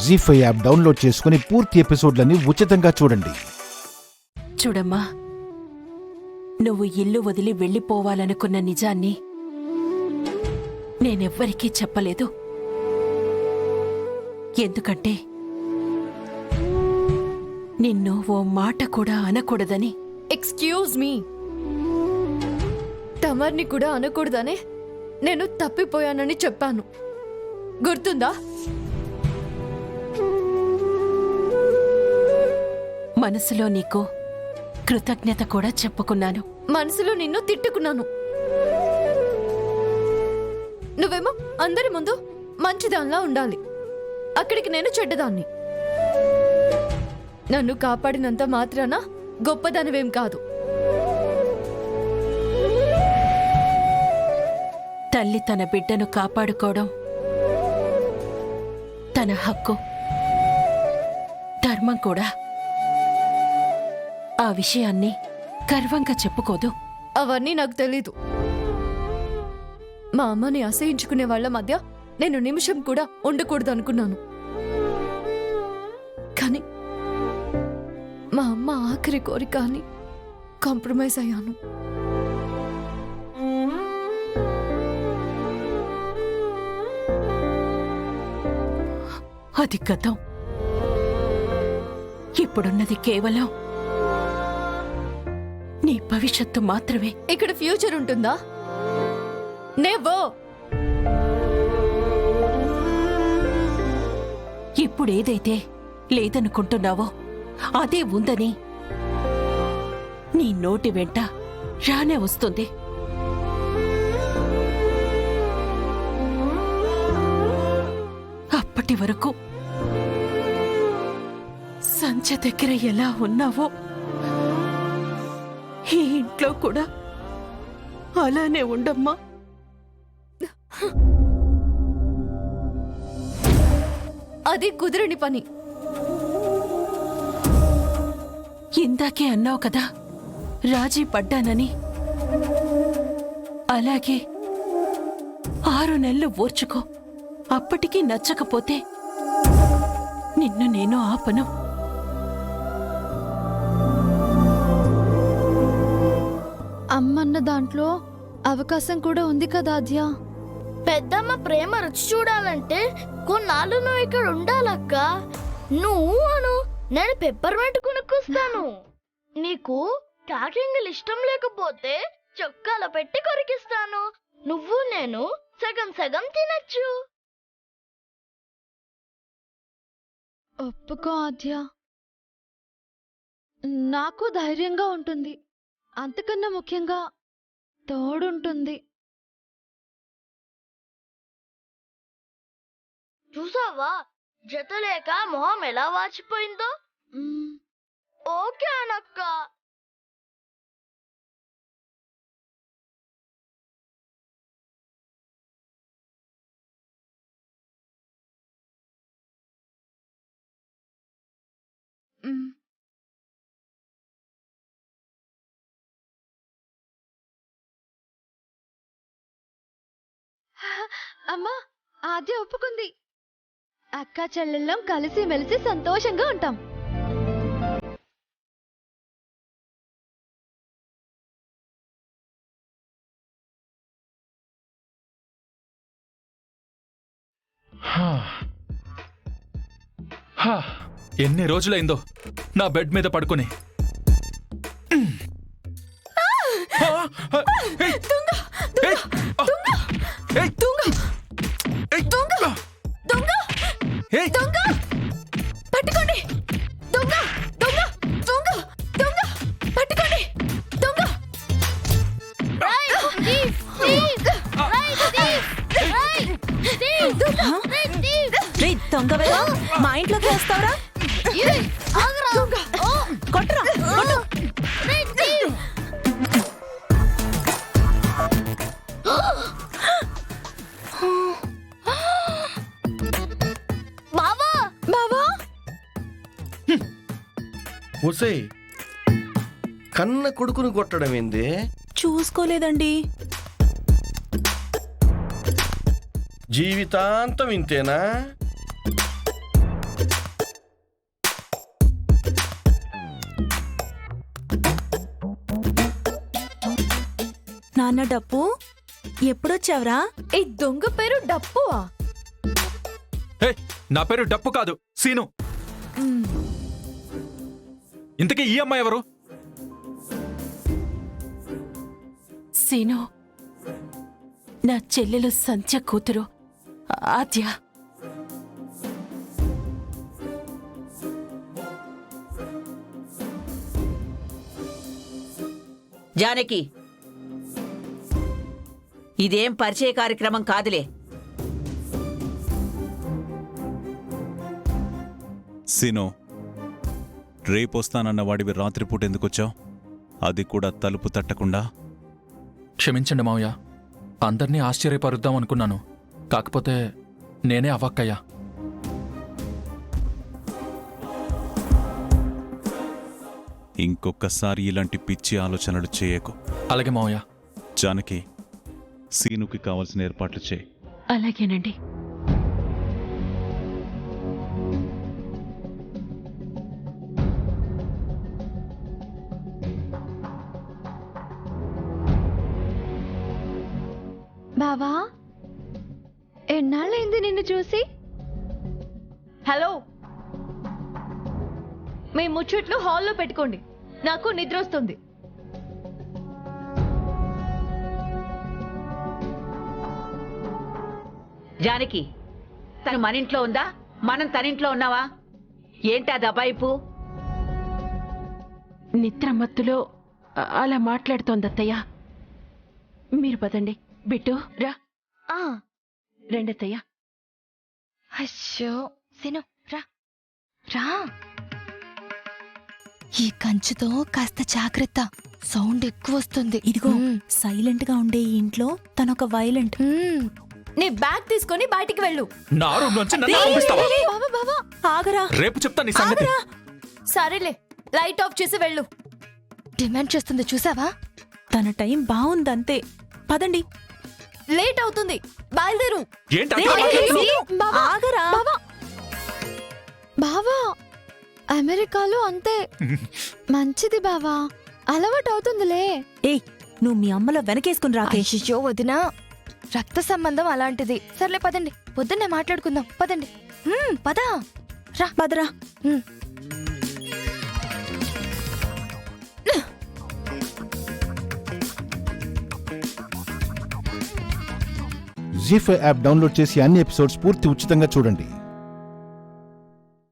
జీ5 app download చేసుకుని పూర్తి ఎపిసోడ్లని ఉచితంగా చూడండి. చూడమ్మా, నువ్వు ఇల్లు వదిలి వెళ్ళిపోవాలనుకున్న నిజాన్ని నేనెవ్వరికీ చెప్పలేదు. ఎందుకంటే నిన్ను ఓ మాట కూడా అనకూడదని. ఎక్స్క్యూజ్ మీ, తమర్ని కూడా అనకూడదనే నేను తప్పిపోయానని చెప్పాను, గుర్తుందా? మనసులో నీకు కృతజ్ఞత కూడా చెప్పుకున్నాను. మనసులో నిన్ను తిట్టుకున్నాను. నువ్వేమో అందరి ముందు మంచిదానిలా ఉండాలి, అక్కడికి నేను చెడ్డదాన్ని. నన్ను కాపాడినంత మాత్రాన గొప్పదానివేం కాదు. తల్లి తన బిడ్డను కాపాడుకోవడం తన హక్కు, ధర్మం కూడా. ఆ విషయాన్ని గర్వంగా చెప్పుకోదు. అవన్నీ నాకు తెలీదు. మా అమ్మని అసహించుకునే వాళ్ల మధ్య నేను నిమిషం కూడా ఉండకూడదు అనుకున్నాను. కానీ మా అమ్మ ఆఖరి కోరిక అని కాంప్రమైజ్ అయ్యాను. అది గతం. ఇప్పుడున్నది కేవలం నీ భవిష్యత్తు మాత్రమే. ఇక్కడ ఫ్యూచర్ ఉంటుందా? నెవర్. ఇప్పుడేదైతే లేదనుకుంటున్నావో అదే ఉందని నీ నోటి వెంట రానే వస్తుంది. అప్పటి వరకు సంచ దగ్గర ఎలా ఉన్నావో ఈ ఇంట్లో కూడా అలానే ఉండమ్మా. అది కుదరని పని. ఇందాకే అన్నావు కదా రాజీ పడ్డానని. అలాగే 6 నెలలు ఓర్చుకో. అప్పటికీ నచ్చకపోతే నిన్ను నేను ఆపను. అమ్మన్న దాంట్లో అవకాశం కూడా ఉంది కదా ఆద్య. పెద్దమ్మ ప్రేమ రుచి చూడాలంటే కొన్నాళ్ళు నువ్వు ఇక్కడ ఉండాలక్క. నువ్వు అను, నేను పెప్పర్మెంట్ కొనుక్కొస్తాను. నీకు క్యాటరింగ్ ఇష్టం లేకపోతే చొక్కాల పెట్టి కొరికిస్తాను. నువ్వు నేను సగం సగం తినచ్చు. ఒప్పుకో ఆద్య, నాకు ధైర్యంగా ఉంటుంది. అంతకన్నా ముఖ్యంగా తోడుంటుంది. చూసావా జతలేక మొహం ఎలా వాచిపోయిందో? ఓకే అనక్క. అమ్మా, ఆద్య ఒప్పుకుంది. అక్క చెల్లెళ్ళం కలిసి మెలిసి సంతోషంగా ఉంటాం. ఎన్ని రోజులైందో నా బెడ్ మీద పడుకుని. పట్టుకోండి దొంగ, దొంగ, దొంగ, దొంగ, పట్టుకోండి దొంగ. దొంగవేలా మా ఇంట్లోకి వస్తావురా? కొట్టరా, ఒసే, కన్న కొడుకును కొట్టడం ఏంది? చూసుకోలేదండి. జీవితాంతం ఇంతేనా? నాన్న డప్పు ఎప్పుడొచ్చావురా? ఈ దొంగ పేరు డప్పువా? హే, నా పేరు డప్పు కాదు, సీను. ఇంతకీ ఈ అమ్మాయి ఎవరు? సీను, నా చెల్లెలు సంధ్య కూతురు ఆద్య. జానకి, ఇదేం పరిచయ కార్యక్రమం కాదులే. సీను, రేపొస్తానన్న వాడివి రాత్రిపూట ఎందుకొచ్చావు? అది కూడా తలుపు తట్టకుండా. క్షమించండి మావయ్య, అందర్నీ ఆశ్చర్యపరుద్దాం అనుకున్నాను. కాకపోతే నేనే అవాక్కయ్యా. ఇంకొకసారి ఇలాంటి పిచ్చి ఆలోచనలు చేయకు. అలాగే మావయ్య. జానకి, సీనుకి కావలసిన ఏర్పాట్లు చేయి. అలాగేనండి. బావా, ఎన్నాళ్ళైంది నిన్ను చూసి? హలో, మీ ముచ్చట్లు హాల్లో పెట్టుకోండి, నాకు నిద్ర వస్తుంది. జానకి, తను మన ఇంట్లో ఉందా, మనం తనింట్లో ఉన్నావా? ఏంటా దబాయిపు? నిద్రమత్తులో అలా మాట్లాడుతోందత్తయ్య. మీరు పదండి. బిట్టు రా. రెండత్తయ్య. అయ్యో సిను, రా రా. ఈ కంచుతో కాస్త జాగ్రత్త, సౌండ్ ఎక్కువ వస్తుంది. ఇదిగో, సైలెంట్ గా ఉండే ఈ ఇంట్లో తనొక వైలెంట్. నీ బ్యాగ్ తీసుకొని బయటికి వెళ్ళు. నా రూమ్ నుంచి నన్ను పంపిస్తావా? బావా బావా, ఆగరా. రేపు చెప్తా నీ సంగతి. సరేలే, లైట్ ఆఫ్ చేసి వెళ్ళు. డిమాండ్ చేస్తుంది చూసావా? తన టైం బాగుందంతే. పదండి. లేట్ అవుతుంది, బయలుదేరు. ఏంటి అట్లా మాట్లాడుతున్నావు? బావా, ఆగరా. బావా బావా, అమెరికాలో అంతే. మంచిది బావా, అలవాటు అవుతుందిలే. ఏయ్, నువ్వు మీ అమ్మలో వెనకేసుకుని రాకే. అయ్యో వదినా, రక్త సంబంధం అలాంటిది. సర్లే పదండి, పొద్దున్నే మాట్లాడుకుందాం. పదండి. పదా రా. పదరా. జీ5 యాప్ డౌన్లోడ్ చేసి అన్ని ఎపిసోడ్స్ పూర్తి ఉచితంగా చూడండి.